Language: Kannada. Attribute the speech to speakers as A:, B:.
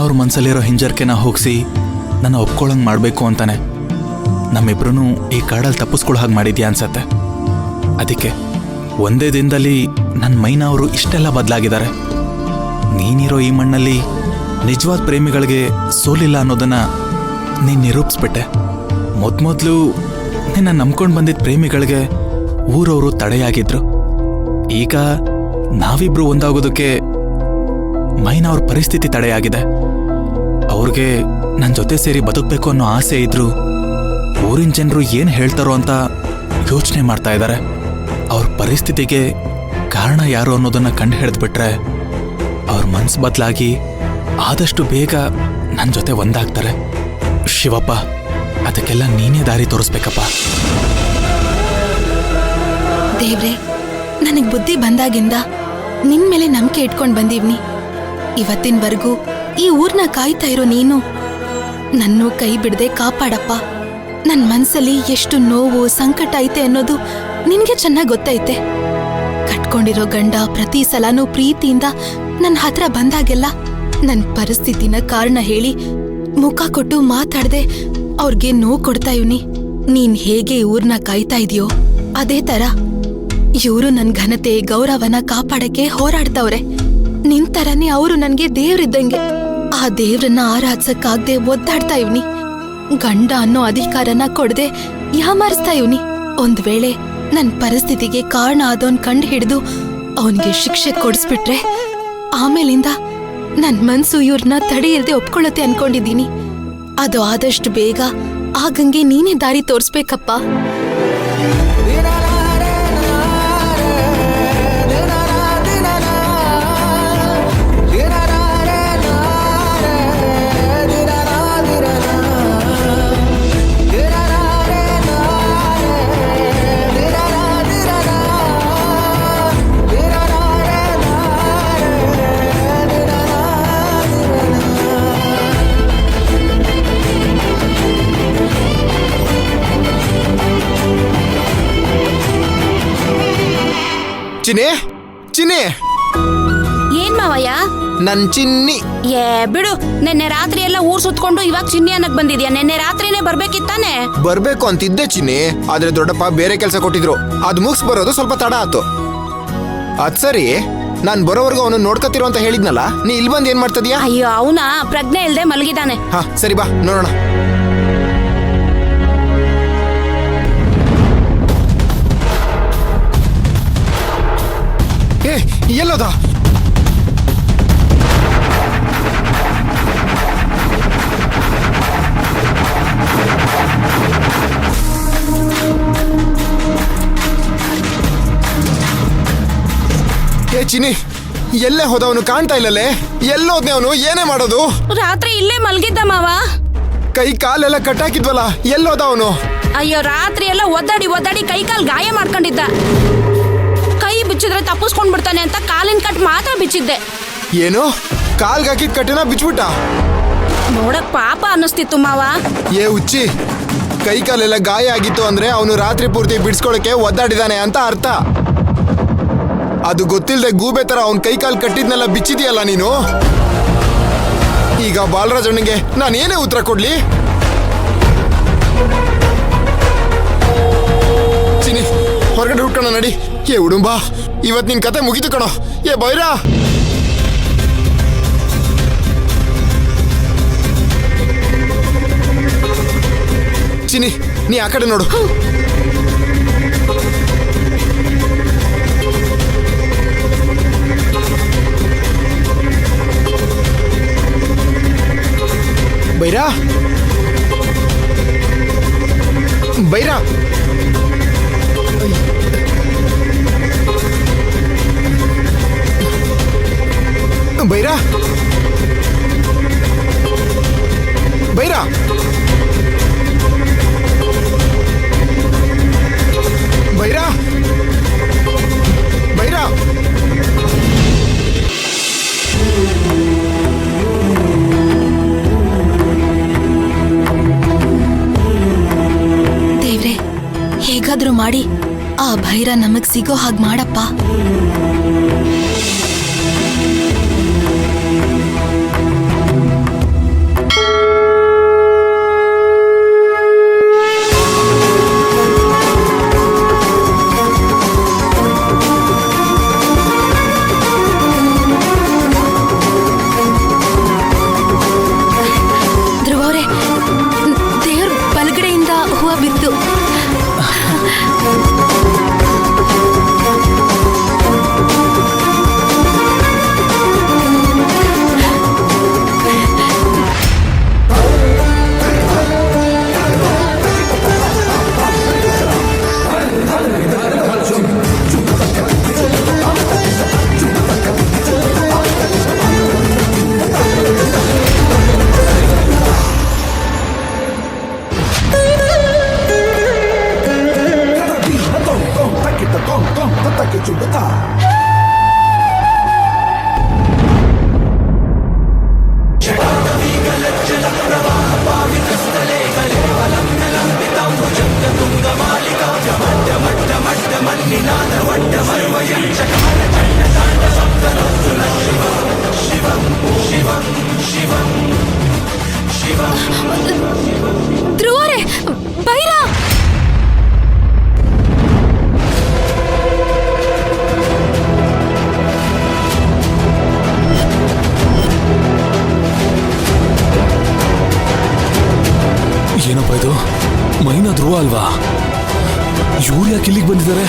A: ಅವ್ರ ಮನ್ಸಲ್ಲಿರೋ ಹಿಂಜರಿಕೆನ ಹೋಗಿಸಿ ನನ್ನ ಒಪ್ಕೊಳ್ಳಂಗೆ ಮಾಡಬೇಕು ಅಂತಾನೆ ನಮ್ಮಿಬ್ರು ಈ ಕಾಡಲ್ಲಿ ತಪ್ಪಿಸ್ಕೊಳ್ಳೋ ಹಾಗೆ ಮಾಡಿದ್ಯಾ ಅನ್ಸತ್ತೆ. ಅದಕ್ಕೆ ಒಂದೇ ದಿನದಲ್ಲಿ ನನ್ನ ಮೈನಾ ಅವರು ಇಷ್ಟೆಲ್ಲ ಬದಲಾಗಿದ್ದಾರೆ. ನೀನಿರೋ ಈ ಮಣ್ಣಲ್ಲಿ ನಿಜವಾದ ಪ್ರೇಮಿಗಳಿಗೆ ಸೋಲಿಲ್ಲ ಅನ್ನೋದನ್ನ ನೀನು ನಿರೂಪಿಸ್ಬಿಟ್ಟೆ. ಮೊದಲು ನಿನ್ನ ನಂಬ್ಕೊಂಡು ಬಂದಿದ್ದ ಪ್ರೇಮಿಗಳಿಗೆ ಊರವರು ತಡೆಯಾಗಿದ್ರು. ಈಗ ನಾವಿಬ್ರು ಒಂದಾಗೋದಕ್ಕೆ ಮೈನಾ ಅವ್ರ ಪರಿಸ್ಥಿತಿ ತಡೆಯಾಗಿದೆ. ಅವ್ರಿಗೆ ನನ್ನ ಜೊತೆ ಸೇರಿ ಬದುಕಬೇಕು ಅನ್ನೋ ಆಸೆ ಇದ್ರು ಊರಿನ ಜನರು ಏನು ಹೇಳ್ತಾರೋ ಅಂತ ಯೋಚನೆ ಮಾಡ್ತಾ ಇದ್ದಾರೆ. ಅವ್ರ ಪರಿಸ್ಥಿತಿಗೆ ಕಾರಣ ಯಾರು ಅನ್ನೋದನ್ನ ಕಂಡು ಹಿಡಿದ್ಬಿಟ್ರೆ ಅವ್ರ ಮನ್ಸು ಬದಲಾಗಿ ಆದಷ್ಟು ಬೇಗ ನನ್ನ ಜೊತೆ ಒಂದಾಗ್ತಾರೆ. ಶಿವಪ್ಪ, ಅದಕ್ಕೆಲ್ಲ ನೀನೇ ದಾರಿ ತೋರಿಸ್ಬೇಕಪ್ಪ.
B: ದೇವ್ರೆ, ನನಗ್ ಬುದ್ಧಿ ಬಂದಾಗಿಂದ ನಿನ್ ಮೇಲೆ ನಂಬಿಕೆ ಇಟ್ಕೊಂಡ್ ಬಂದೀವ್ನಿ. ಇವತ್ತಿನವರೆಗೂ ಈ ಊರ್ನ ಕಾಯ್ತಾ ಇರೋ ನೀನು ನನ್ನೂ ಕೈ ಬಿಡದೆ ಕಾಪಾಡಪ್ಪ. ನನ್ ಮನ್ಸಲ್ಲಿ ಎಷ್ಟು ನೋವು ಸಂಕಟ ಐತೆ ಅನ್ನೋದು ನಿನ್ಗೆ ಚೆನ್ನಾಗ್ ಗೊತ್ತೈತೆ. ಕಟ್ಕೊಂಡಿರೋ ಗಂಡ ಪ್ರತಿ ಸಲನೂ ಪ್ರೀತಿಯಿಂದ ನನ್ನ ಹತ್ರ ಬಂದಾಗೆಲ್ಲ ನನ್ ಪರಿಸ್ಥಿತಿನ ಕಾರಣ ಹೇಳಿ ಮುಖ ಕೊಟ್ಟು ಮಾತಾಡ್ದೆ ಅವ್ರಿಗೆ ನೋವು ಕೊಡ್ತಾ ಇವ್ನಿ. ನೀನ್ ಹೇಗೆ ಊರ್ನ ಕಾಯ್ತಾ ಇದೆಯೋ ಅದೇ ತರ ಇವರು ನನ್ ಘನತೆ ಗೌರವನ ಕಾಪಾಡಕ್ಕೆ ಹೋರಾಡ್ತವ್ರೆ. ನಿಂತರನೇ ಅವರು ನನ್ಗೆ ದೇವ್ರಿದ್ದಂಗೆ. ಆ ದೇವ್ರನ್ನ ಆರಾಧಿಸಕ್ಕಾಗ್ದೆ ಒದ್ದಾಡ್ತಾ ಇವ್ನಿ. ಗಂಡ ಅನ್ನೋ ಅಧಿಕಾರನ ಕೊಡದೆ ಯಾಮಾರಿಸ್ತಾ ಇವ್ನಿ. ಒಂದ್ ವೇಳೆ ನನ್ ಪರಿಸ್ಥಿತಿಗೆ ಕಾರಣ ಆದವನ್ ಕಂಡು ಹಿಡಿದು ಅವನ್ಗೆ ಶಿಕ್ಷೆ ಕೊಡಿಸ್ಬಿಟ್ರೆ ಆಮೇಲಿಂದ ನನ್ ಮನ್ಸು ಇವ್ರನ್ನ ತಡೆ ಇರದೆ ಒಪ್ಕೊಳ್ಳುತ್ತೆ ಅನ್ಕೊಂಡಿದ್ದೀನಿ. ಅದು ಆದಷ್ಟು ಬೇಗ ಆಗಂಗೆ ನೀನೇ ದಾರಿ ತೋರಿಸ್ಬೇಕಪ್ಪ.
C: ಚಿನ್ನಿ, ಚಿನ್ನಿ,
D: ಏನ್ ಮಾವಯ್ಯ?
C: ನನ್ ಚಿನ್ನಿ.
D: ಏ ಬಿಡು, ನಿನ್ನೆ ರಾತ್ರಿ ಎಲ್ಲ ಊರ್ ಸುತ್ಕೊಂಡು ಇವಾಗ ಚಿನ್ನಿ ಅನ್ನಕ್ ಬಂದಿದ್ಯಾ? ನಿನ್ನೆ ರಾತ್ರಿನೇ ಬರ್ಬೇಕಿತ್ತಾನೆ.
C: ಬರ್ಬೇಕು ಅಂತಿದ್ದೆ ಚಿನ್ನಿ, ಆದ್ರೆ ದೊಡ್ಡಪ್ಪ ಬೇರೆ ಕೆಲಸ ಕೊಟ್ಟಿದ್ರು. ಅದ್ ಮುಗಿಸ್ ಬರೋದು ಸ್ವಲ್ಪ ತಡ ಆತು. ಅದ್ ಸರಿ, ನಾನ್ ಬರೋವರೆಗೂ ಅವನು ನೋಡ್ಕತಿರೋ ಅಂತ ಹೇಳಿದ್ನಲ್ಲ, ನೀ ಇಲ್ಲಿ ಬಂದ್ ಏನ್ ಮಾಡ್ತದ್ಯಾ?
D: ಅಯ್ಯೋ, ಅವನ ಪ್ರಜ್ಞೆ ಇಲ್ದೆ ಮಲಗಿದಾನೆ.
C: ಹಾ ಸರಿ, ಬಾ ನೋಡೋಣ. ಏ ಎಲ್ಲೋದ? ಏ ಚಿನ್ನಿ, ಎಲ್ಲೇ ಹೋದವನು ಕಾಣ್ತಾ ಇಲ್ಲಲೇ? ಎಲ್ಲೋದ್ನೆ ಅವನು? ಏನೇ ಮಾಡೋದು?
D: ರಾತ್ರಿ ಇಲ್ಲೇ ಮಲಗಿದ್ದ ಮಾವ.
C: ಕೈ ಕಾಲೆಲ್ಲ ಕಟ್ಟಾಕಿದ್ವಲ್ಲ, ಎಲ್ಲೋದ ಅವನು?
D: ಅಯ್ಯೋ, ರಾತ್ರಿ ಎಲ್ಲ ಒದ್ದಾಡಿ ಕೈ ಕಾಲ್ ಗಾಯ ಮಾಡ್ಕೊಂಡಿದ್ದ. ಕೈ ಬಿಚ್ಚಿದ್ರೆ ತಪ್ಪಿಸ್ಕೊಂಡ್ ಬಿಡ್ತಾನೆ ಅಂತ ಕಾಲಿನ ಕಟ್ ಮಾತ್ರ ಬಿಚ್ಚಿದ್ದೆ.
C: ಏನು, ಕಾಲ್ಗೆ ಹಾಕಿದ ಕಟ್ಟಿನ ಬಿಚ್ಬಿಟ್ಟ?
D: ನೋಡಕ್ ಪಾಪ ಅನ್ನಿಸ್ತಿತ್ತು ಮಾವ.
C: ಏ ಹುಚ್ಚಿ, ಕೈ ಕಾಲೆಲ್ಲ ಗಾಯ ಆಗಿತ್ತು ಅಂದ್ರೆ ಅವನು ರಾತ್ರಿ ಪೂರ್ತಿ ಬಿಡಿಸ್ಕೊಳಕ್ಕೆ ಒದ್ದಾಡಿದಾನೆ ಅಂತ ಅರ್ಥ. ಅದು ಗೊತ್ತಿಲ್ಲದೆ ಗೂಬೆ ತರ ಅವನ್ ಕೈ ಕಾಲು ಕಟ್ಟಿದ್ನೆಲ್ಲ ಬಿಚ್ಚಿದೆಯಲ್ಲ ನೀನು. ಈಗ ಬಾಲರಾಜಣ್ಣಗೆ ನಾನೇನೇ ಉತ್ತರ ಕೊಡ್ಲಿ? ಚಿನ್ನಿ, ಹೊರಗಡೆ ಹುಡ್ಕೋಣ ನಡಿ. ಏ ಉಡುಂಬ, ಇವತ್ ನಿನ್ ಕತೆ ಮುಗಿತು ಕಣೋ. ಏ ಬೈರಾ, ಚಿನ್ನಿ ನೀ ಆ ಕಡೆ ನೋಡು. ಬೈರಾ, ಬೈರಾ, ಬೈರಾ, ಬೈರಾ, ಬೈರಾ, ಬೈರಾ.
B: ದೇವ್ರೆ, ಹೇಗಾದ್ರೂ ಮಾಡಿ ಆ ಭೈರ ನಮಗ್ ಸಿಗೋ ಹಾಗೆ ಮಾಡಪ್ಪ. ಹೂವು ಬಿತ್ತು. ಧ್ರುವರೇ, ಬೈರ!
E: ಏನಪ್ಪ ಇದು? ಮೈನಾ ಧ್ರುವ ಅಲ್ವಾ? ಇವ್ರು ಯಾಕೆ ಇಲ್ಲಿಗೆ ಬಂದಿದ್ದಾರೆ?